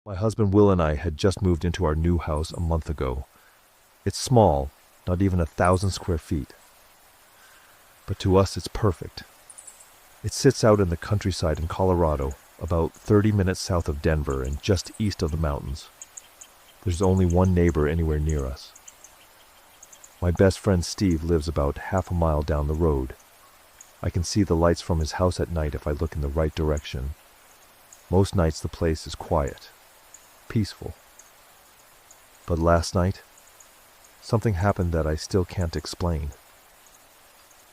My husband Will and I had just moved into our new house a month ago. It's small, not even 1,000 square feet. But to us it's perfect. It sits out in the countryside in Colorado, about 30 minutes south of Denver and just east of the mountains. There's only one neighbor anywhere near us. My best friend Steve lives about half a mile down the road. I can see the lights from his house at night if I look in the right direction. Most nights the place is quiet, peaceful. But last night, something happened that I still can't explain.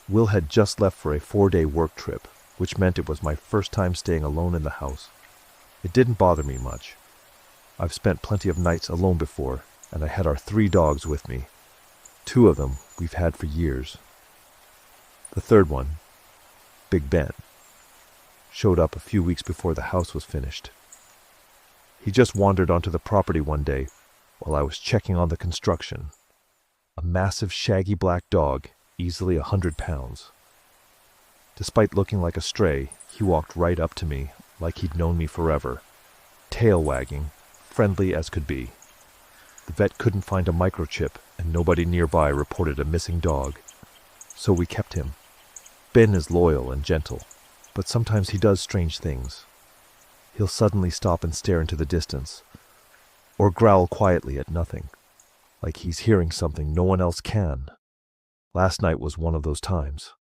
Will had just left for a 4-day work trip, which meant it was my first time staying alone in the house. It didn't bother me much. I've spent plenty of nights alone before, and I had our 3 dogs with me. 2 of them we've had for years. The third one, Big Ben, showed up a few weeks before the house was finished. He just wandered onto the property one day while I was checking on the construction. A massive shaggy black dog, easily 100 pounds. Despite looking like a stray, he walked right up to me like he'd known me forever, tail wagging, friendly as could be. The vet couldn't find a microchip and nobody nearby reported a missing dog, so we kept him. Ben is loyal and gentle, but sometimes he does strange things. He'll suddenly stop and stare into the distance, or growl quietly at nothing, like he's hearing something no one else can. Last night was one of those times.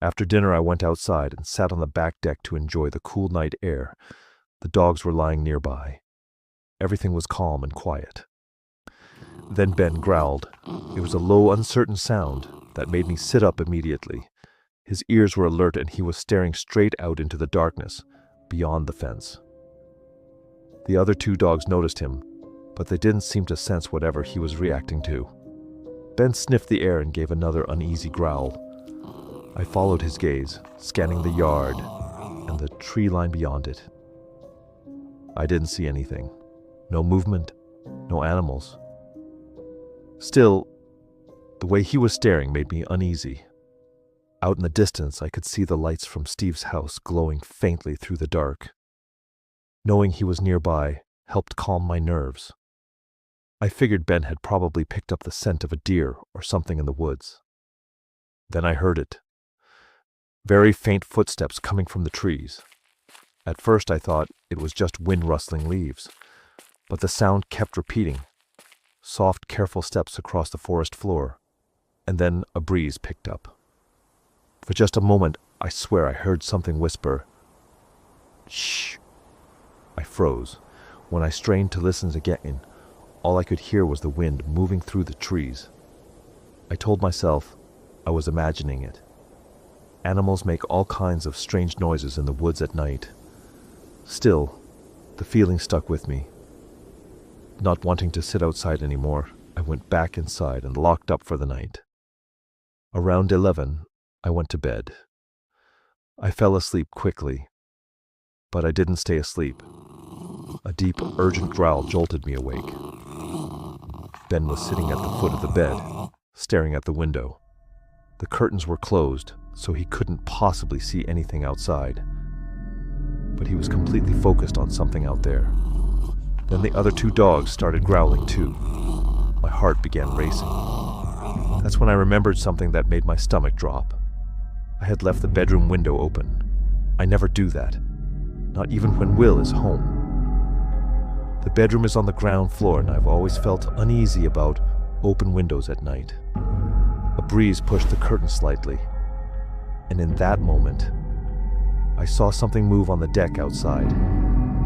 After dinner I went outside and sat on the back deck to enjoy the cool night air. The dogs were lying nearby. Everything was calm and quiet. Then Ben growled. It was a low, uncertain sound that made me sit up immediately. His ears were alert and he was staring straight out into the darkness, beyond the fence. The other 2 dogs noticed him, but they didn't seem to sense whatever he was reacting to. Ben sniffed the air and gave another uneasy growl. I followed his gaze, scanning the yard and the tree line beyond it. I didn't see anything. No movement, no animals. Still, the way he was staring made me uneasy. Out in the distance, I could see the lights from Steve's house glowing faintly through the dark. Knowing he was nearby helped calm my nerves. I figured Ben had probably picked up the scent of a deer or something in the woods. Then I heard it. Very faint footsteps coming from the trees. At first I thought it was just wind rustling leaves, but the sound kept repeating. Soft, careful steps across the forest floor, and then a breeze picked up. For just a moment, I swear I heard something whisper, "Shh." I froze. When I strained to listen again, all I could hear was the wind moving through the trees. I told myself I was imagining it. Animals make all kinds of strange noises in the woods at night. Still, the feeling stuck with me. Not wanting to sit outside anymore, I went back inside and locked up for the night. Around 11, I went to bed. I fell asleep quickly, but I didn't stay asleep. A deep, urgent growl jolted me awake. Ben was sitting at the foot of the bed, staring at the window. The curtains were closed, so he couldn't possibly see anything outside. But he was completely focused on something out there. Then the other 2 dogs started growling too. My heart began racing. That's when I remembered something that made my stomach drop. I had left the bedroom window open. I never do that, not even when Will is home. The bedroom is on the ground floor and I've always felt uneasy about open windows at night. A breeze pushed the curtain slightly, and in that moment, I saw something move on the deck outside.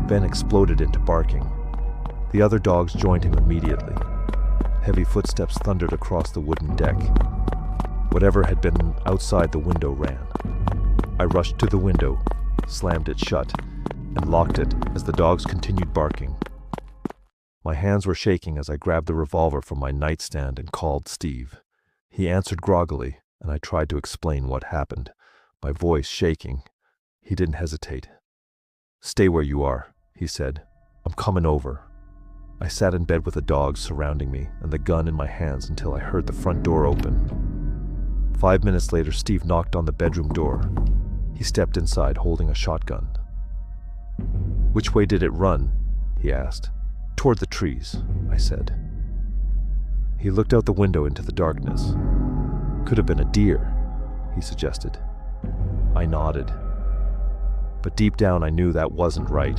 Ben exploded into barking. The other dogs joined him immediately. Heavy footsteps thundered across the wooden deck. Whatever had been outside the window ran. I rushed to the window, slammed it shut, and locked it as the dogs continued barking. My hands were shaking as I grabbed the revolver from my nightstand and called Steve. He answered groggily, and I tried to explain what happened, my voice shaking. He didn't hesitate. "Stay where you are," he said. "I'm coming over." I sat in bed with the dogs surrounding me and the gun in my hands until I heard the front door open. 5 minutes later, Steve knocked on the bedroom door. He stepped inside holding a shotgun. "Which way did it run?" he asked. "Toward the trees," I said. He looked out the window into the darkness. "Could have been a deer," he suggested. I nodded. But deep down I knew that wasn't right.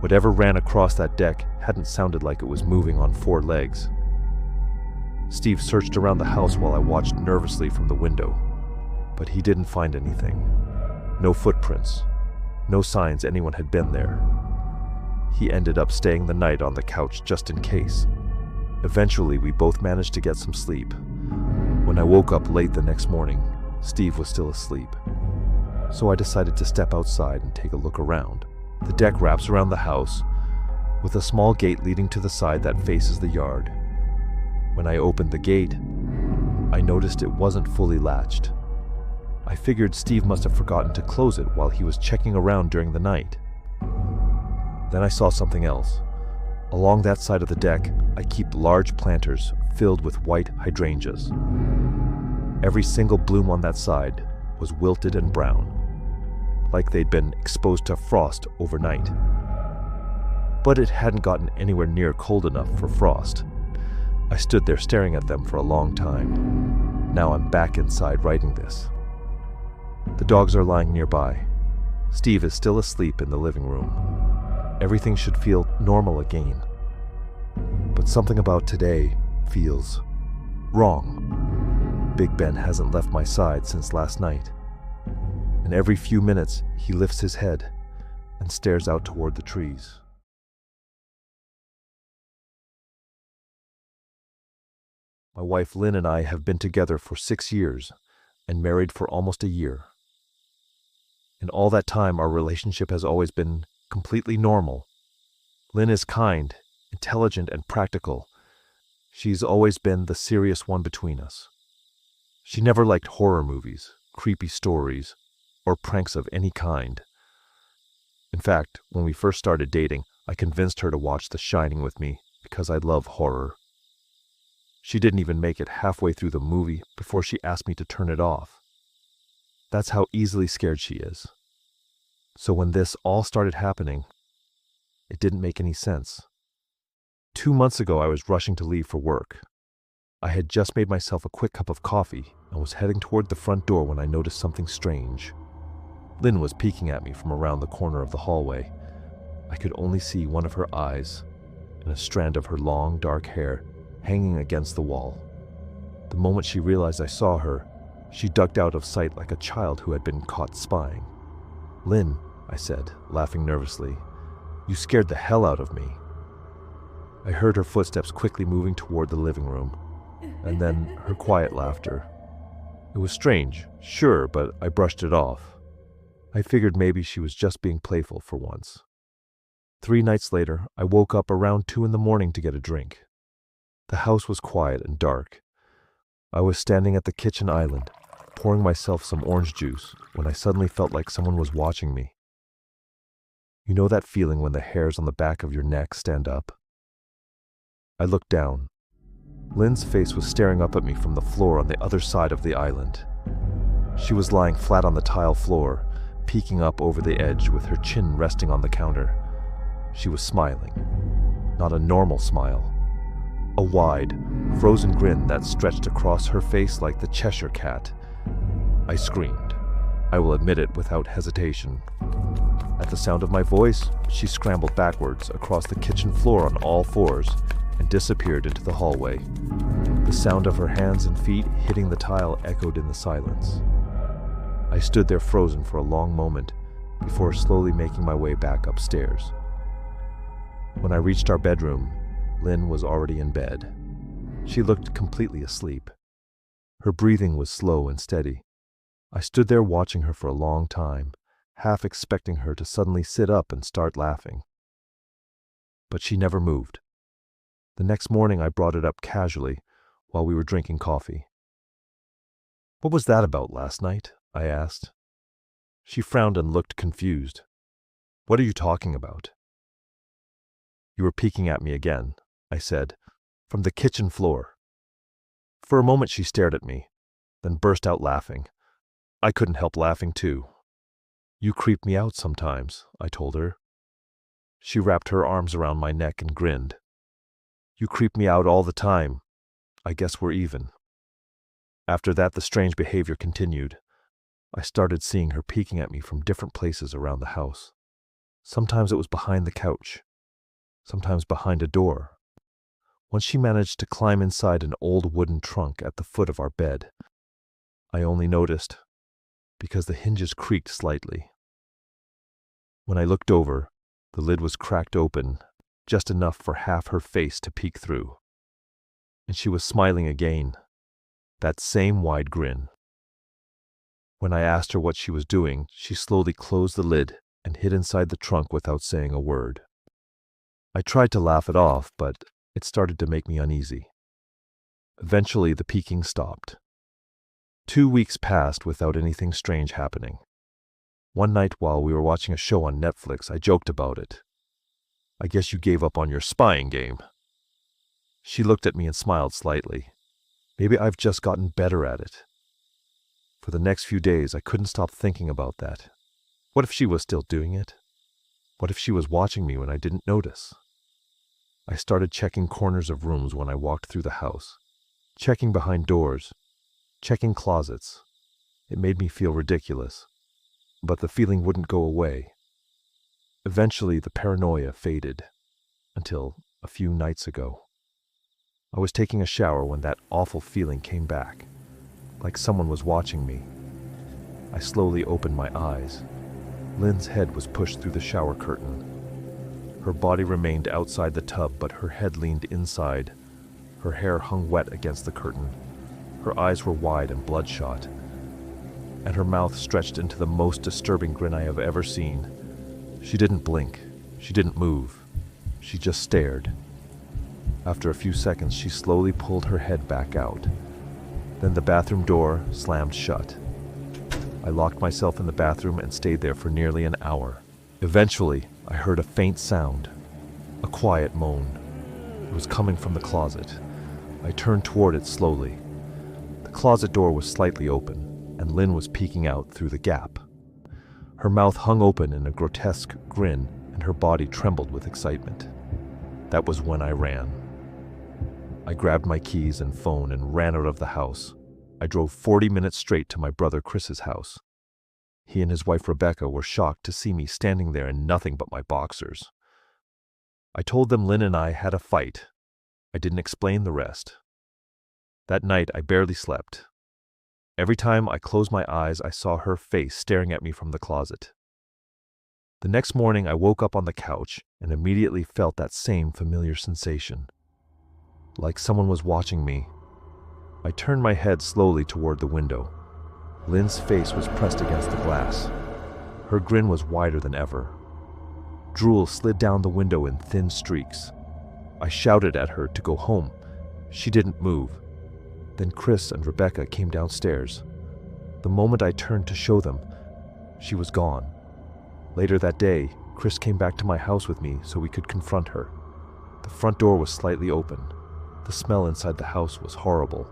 Whatever ran across that deck hadn't sounded like it was moving on 4 legs. Steve searched around the house while I watched nervously from the window, but he didn't find anything. No footprints, no signs anyone had been there. He ended up staying the night on the couch just in case. Eventually, we both managed to get some sleep. When I woke up late the next morning, Steve was still asleep. So I decided to step outside and take a look around. The deck wraps around the house, with a small gate leading to the side that faces the yard. When I opened the gate, I noticed it wasn't fully latched. I figured Steve must have forgotten to close it while he was checking around during the night. Then I saw something else. Along that side of the deck, I keep large planters filled with white hydrangeas. Every single bloom on that side was wilted and brown, like they'd been exposed to frost overnight. But it hadn't gotten anywhere near cold enough for frost. I stood there staring at them for a long time. Now I'm back inside writing this. The dogs are lying nearby. Steve is still asleep in the living room. Everything should feel normal again. But something about today feels wrong. Big Ben hasn't left my side since last night. And every few minutes, he lifts his head and stares out toward the trees. My wife Lynn and I have been together for 6 years and married for almost a year. In all that time, our relationship has always been completely normal. Lynn is kind, intelligent, and practical. She's always been the serious one between us. She never liked horror movies, creepy stories, or pranks of any kind. In fact, when we first started dating, I convinced her to watch The Shining with me because I love horror. She didn't even make it halfway through the movie before she asked me to turn it off. That's how easily scared she is. So when this all started happening, it didn't make any sense. 2 months ago, I was rushing to leave for work. I had just made myself a quick cup of coffee and was heading toward the front door when I noticed something strange. Lynn was peeking at me from around the corner of the hallway. I could only see one of her eyes and a strand of her long, dark hair hanging against the wall. The moment she realized I saw her, she ducked out of sight like a child who had been caught spying. "Lynn," I said, laughing nervously, "you scared the hell out of me." I heard her footsteps quickly moving toward the living room, and then her quiet laughter. It was strange, sure, but I brushed it off. I figured maybe she was just being playful for once. 3 nights later, I woke up around 2 in the morning to get a drink. The house was quiet and dark. I was standing at the kitchen island, pouring myself some orange juice, when I suddenly felt like someone was watching me. You know that feeling when the hairs on the back of your neck stand up? I looked down. Lynn's face was staring up at me from the floor on the other side of the island. She was lying flat on the tile floor, peeking up over the edge with her chin resting on the counter. She was smiling. Not a normal smile. A wide, frozen grin that stretched across her face like the Cheshire Cat. I screamed. I will admit it without hesitation. At the sound of my voice, she scrambled backwards across the kitchen floor on all 4s and disappeared into the hallway. The sound of her hands and feet hitting the tile echoed in the silence. I stood there frozen for a long moment before slowly making my way back upstairs. When I reached our bedroom, Lynn was already in bed. She looked completely asleep. Her breathing was slow and steady. I stood there watching her for a long time, half expecting her to suddenly sit up and start laughing. But she never moved. The next morning I brought it up casually while we were drinking coffee. "What was that about last night?" I asked. She frowned and looked confused. "What are you talking about?" "You were peeking at me again," I said, "from the kitchen floor." For a moment she stared at me, then burst out laughing. I couldn't help laughing too. "You creep me out sometimes," I told her. She wrapped her arms around my neck and grinned. "You creep me out all the time. I guess we're even." After that, the strange behavior continued. I started seeing her peeking at me from different places around the house. Sometimes it was behind the couch, sometimes behind a door. Once she managed to climb inside an old wooden trunk at the foot of our bed. I only noticed because the hinges creaked slightly. When I looked over, the lid was cracked open, just enough for half her face to peek through. And she was smiling again, that same wide grin. When I asked her what she was doing, she slowly closed the lid and hid inside the trunk without saying a word. I tried to laugh it off, but it started to make me uneasy. Eventually, the peeking stopped. 2 weeks passed without anything strange happening. One night while we were watching a show on Netflix, I joked about it. "I guess you gave up on your spying game." She looked at me and smiled slightly. Maybe I've just gotten better at it. For the next few days, I couldn't stop thinking about that. What if she was still doing it? What if she was watching me when I didn't notice? I started checking corners of rooms when I walked through the house, checking behind doors, checking closets. It made me feel ridiculous, but the feeling wouldn't go away. Eventually, the paranoia faded, until a few nights ago. I was taking a shower when that awful feeling came back, like someone was watching me. I slowly opened my eyes. Lynn's head was pushed through the shower curtain. Her body remained outside the tub, but her head leaned inside. Her hair hung wet against the curtain. Her eyes were wide and bloodshot, and her mouth stretched into the most disturbing grin I have ever seen. She didn't blink. She didn't move. She just stared. After a few seconds, she slowly pulled her head back out. Then the bathroom door slammed shut. I locked myself in the bathroom and stayed there for nearly an hour. Eventually, I heard a faint sound, a quiet moan. It was coming from the closet. I turned toward it slowly. The closet door was slightly open, and Lynn was peeking out through the gap. Her mouth hung open in a grotesque grin, and her body trembled with excitement. That was when I ran. I grabbed my keys and phone and ran out of the house. I drove 40 minutes straight to my brother Chris's house. He and his wife Rebecca were shocked to see me standing there in nothing but my boxers. I told them Lynn and I had a fight. I didn't explain the rest. That night I barely slept. Every time I closed my eyes, I saw her face staring at me from the closet. The next morning I woke up on the couch and immediately felt that same familiar sensation. Like someone was watching me. I turned my head slowly toward the window. Lynn's face was pressed against the glass. Her grin was wider than ever. Drool slid down the window in thin streaks. I shouted at her to go home. She didn't move. Then Chris and Rebecca came downstairs. The moment I turned to show them, she was gone. Later that day, Chris came back to my house with me so we could confront her. The front door was slightly open. The smell inside the house was horrible,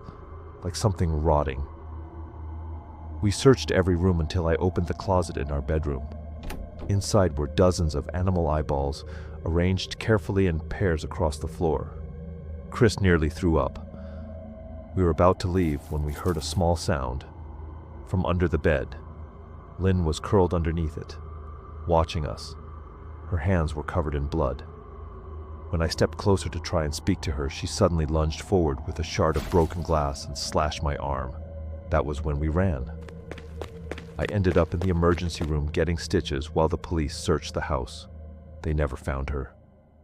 like something rotting. We searched every room until I opened the closet in our bedroom. Inside were dozens of animal eyeballs, arranged carefully in pairs across the floor. Chris nearly threw up. We were about to leave when we heard a small sound. From under the bed, Lynn was curled underneath it, watching us. Her hands were covered in blood. When I stepped closer to try and speak to her, she suddenly lunged forward with a shard of broken glass and slashed my arm. That was when we ran. I ended up in the emergency room getting stitches while the police searched the house. They never found her.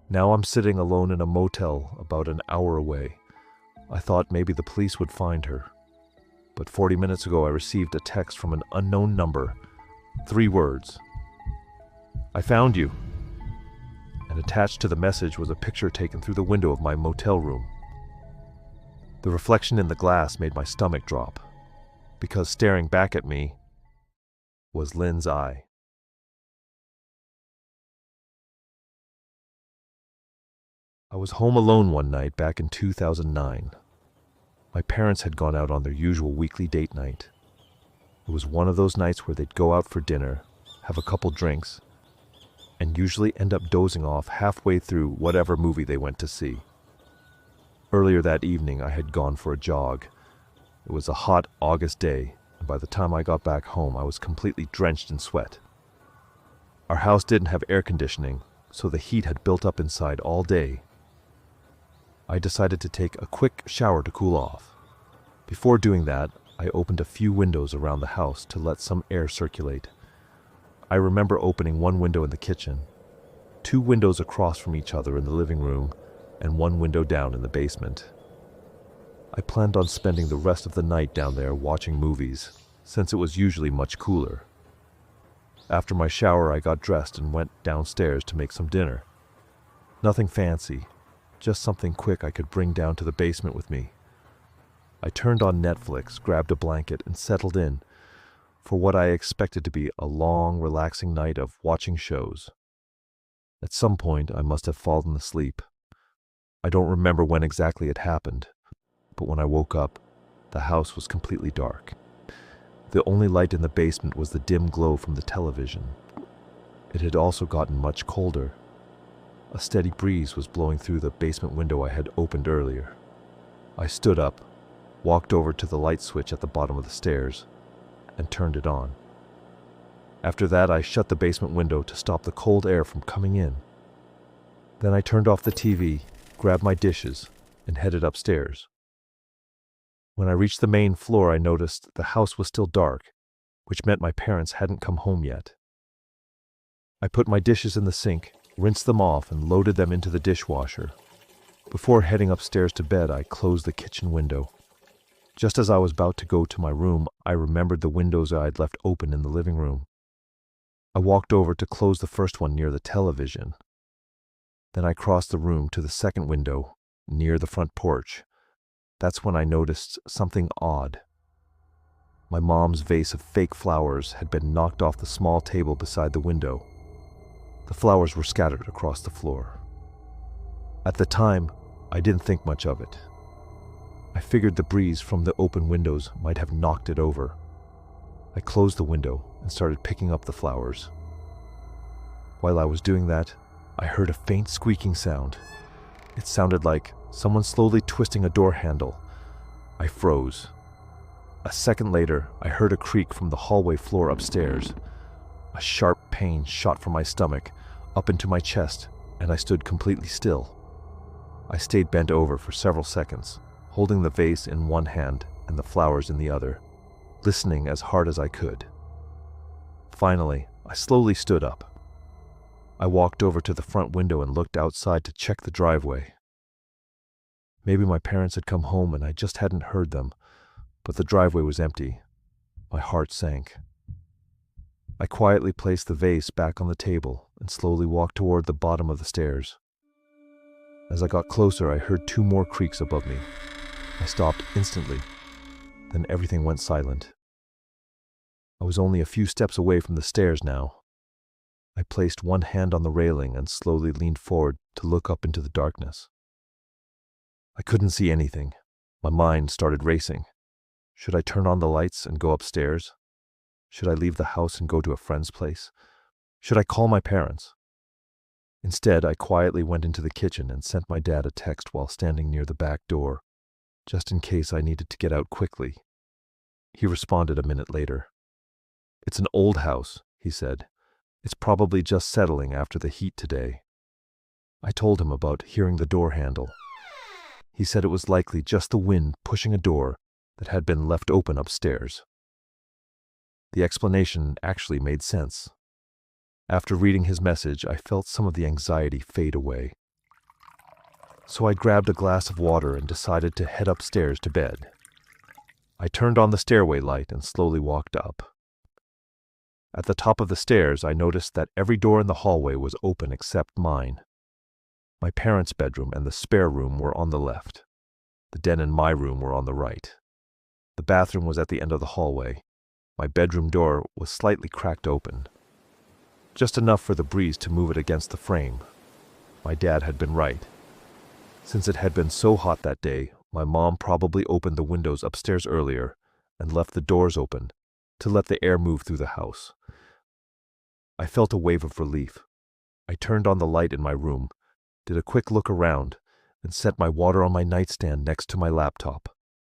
Now I'm sitting alone in a motel about an hour away. I thought maybe the police would find her. But 40 minutes ago I received a text from an unknown number. 3 words. "I found you." And attached to the message was a picture taken through the window of my motel room. The reflection in the glass made my stomach drop, because staring back at me was Lynn's eye. I was home alone one night back in 2009. My parents had gone out on their usual weekly date night. It was one of those nights where they'd go out for dinner, have a couple drinks, and usually end up dozing off halfway through whatever movie they went to see. Earlier that evening, I had gone for a jog. It was a hot August day, and by the time I got back home, I was completely drenched in sweat. Our house didn't have air conditioning, so the heat had built up inside all day. I decided to take a quick shower to cool off. Before doing that, I opened a few windows around the house to let some air circulate. I remember opening one window in the kitchen, 2 windows across from each other in the living room, and 1 window down in the basement. I planned on spending the rest of the night down there watching movies, since it was usually much cooler. After my shower, I got dressed and went downstairs to make some dinner. Nothing fancy, just something quick I could bring down to the basement with me. I turned on Netflix, grabbed a blanket, and settled in for what I expected to be a long, relaxing night of watching shows. At some point, I must have fallen asleep. I don't remember when exactly it happened, but when I woke up, the house was completely dark. The only light in the basement was the dim glow from the television. It had also gotten much colder. A steady breeze was blowing through the basement window I had opened earlier. I stood up, walked over to the light switch at the bottom of the stairs, and turned it on. After that, I shut the basement window to stop the cold air from coming in. Then I turned off the TV, grabbed my dishes, and headed upstairs. When I reached the main floor, I noticed the house was still dark, which meant my parents hadn't come home yet. I put my dishes in the sink, rinsed them off, and loaded them into the dishwasher. Before heading upstairs to bed, I closed the kitchen window. Just as I was about to go to my room, I remembered the windows I had left open in the living room. I walked over to close the first one near the television. Then I crossed the room to the second window, near the front porch. That's when I noticed something odd. My mom's vase of fake flowers had been knocked off the small table beside the window. The flowers were scattered across the floor. At the time, I didn't think much of it. I figured the breeze from the open windows might have knocked it over. I closed the window and started picking up the flowers. While I was doing that, I heard a faint squeaking sound. It sounded like someone slowly twisting a door handle. I froze. A second later, I heard a creak from the hallway floor upstairs. A sharp pain shot from my stomach up into my chest, and I stood completely still. I stayed bent over for several seconds, holding the vase in one hand and the flowers in the other, listening as hard as I could. Finally, I slowly stood up. I walked over to the front window and looked outside to check the driveway. Maybe my parents had come home and I just hadn't heard them, but the driveway was empty. My heart sank. I quietly placed the vase back on the table and slowly walked toward the bottom of the stairs. As I got closer, I heard 2 more creaks above me. I stopped instantly. Then everything went silent. I was only a few steps away from the stairs now. I placed one hand on the railing and slowly leaned forward to look up into the darkness. I couldn't see anything. My mind started racing. Should I turn on the lights and go upstairs? Should I leave the house and go to a friend's place? Should I call my parents? Instead, I quietly went into the kitchen and sent my dad a text while standing near the back door, just in case I needed to get out quickly. He responded a minute later. "It's an old house," he said. "It's probably just settling after the heat today." I told him about hearing the door handle. He said it was likely just the wind pushing a door that had been left open upstairs. The explanation actually made sense. After reading his message, I felt some of the anxiety fade away. So I grabbed a glass of water and decided to head upstairs to bed. I turned on the stairway light and slowly walked up. At the top of the stairs, I noticed that every door in the hallway was open except mine. My parents' bedroom and the spare room were on the left. The den and my room were on the right. The bathroom was at the end of the hallway. My bedroom door was slightly cracked open, just enough for the breeze to move it against the frame. My dad had been right. Since it had been so hot that day, my mom probably opened the windows upstairs earlier and left the doors open to let the air move through the house. I felt a wave of relief. I turned on the light in my room, did a quick look around, and set my water on my nightstand next to my laptop.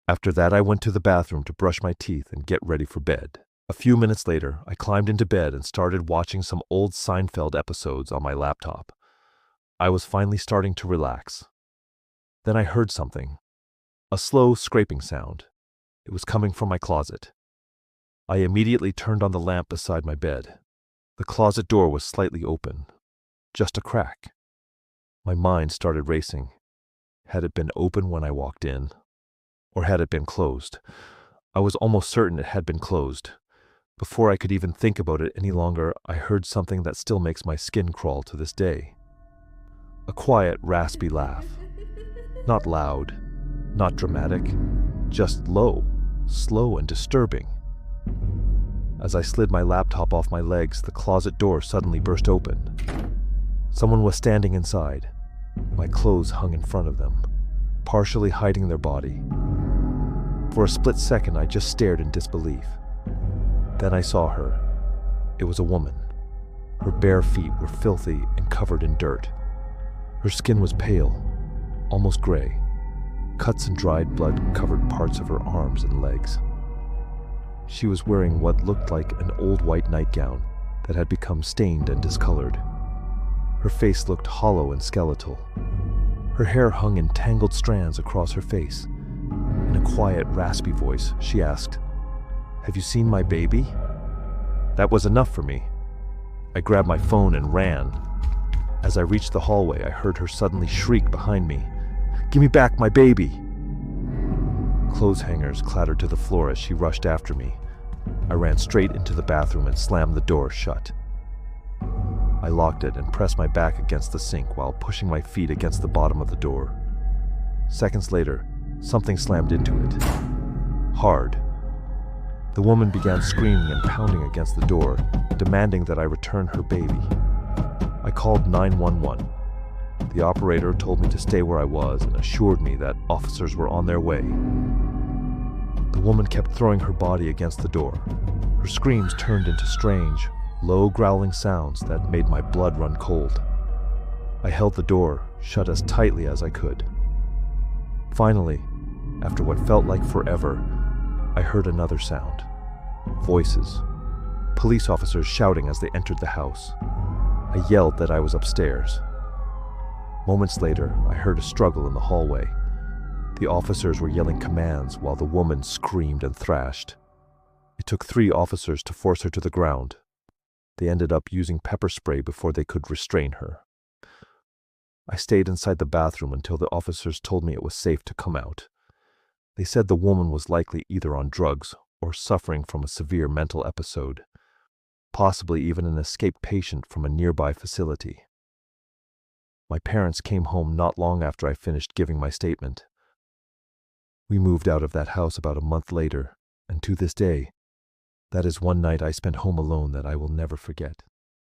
After that, I went to the bathroom to brush my teeth and get ready for bed. A few minutes later, I climbed into bed and started watching some old Seinfeld episodes on my laptop. I was finally starting to relax. Then I heard something. A slow scraping sound. It was coming from my closet. I immediately turned on the lamp beside my bed. The closet door was slightly open. Just a crack. My mind started racing. Had it been open when I walked in? Or had it been closed? I was almost certain it had been closed. Before I could even think about it any longer, I heard something that still makes my skin crawl to this day. A quiet, raspy laugh. Not loud, not dramatic, just low, slow and disturbing. As I slid my laptop off my legs, the closet door suddenly burst open. Someone was standing inside. My clothes hung in front of them, partially hiding their body. For a split second, I just stared in disbelief. Then I saw her. It was a woman. Her bare feet were filthy and covered in dirt. Her skin was pale, almost gray. Cuts and dried blood covered parts of her arms and legs. She was wearing what looked like an old white nightgown that had become stained and discolored. Her face looked hollow and skeletal. Her hair hung in tangled strands across her face. In a quiet, raspy voice, she asked, "Have you seen my baby?" That was enough for me. I grabbed my phone and ran. As I reached the hallway, I heard her suddenly shriek behind me, "Give me back my baby!" Clothes hangers clattered to the floor as she rushed after me. I ran straight into the bathroom and slammed the door shut. I locked it and pressed my back against the sink while pushing my feet against the bottom of the door. Seconds later, something slammed into it. Hard. The woman began screaming and pounding against the door, demanding that I return her baby. I called 911. The operator told me to stay where I was and assured me that officers were on their way. The woman kept throwing her body against the door. Her screams turned into strange, low growling sounds that made my blood run cold. I held the door shut as tightly as I could. Finally, after what felt like forever, I heard another sound. Voices. Police officers shouting as they entered the house. I yelled that I was upstairs. Moments later, I heard a struggle in the hallway. The officers were yelling commands while the woman screamed and thrashed. It took 3 officers to force her to the ground. They ended up using pepper spray before they could restrain her. I stayed inside the bathroom until the officers told me it was safe to come out. They said the woman was likely either on drugs or suffering from a severe mental episode, possibly even an escaped patient from a nearby facility. My parents came home not long after I finished giving my statement. We moved out of that house about a month later, and to this day, that is one night I spent home alone that I will never forget.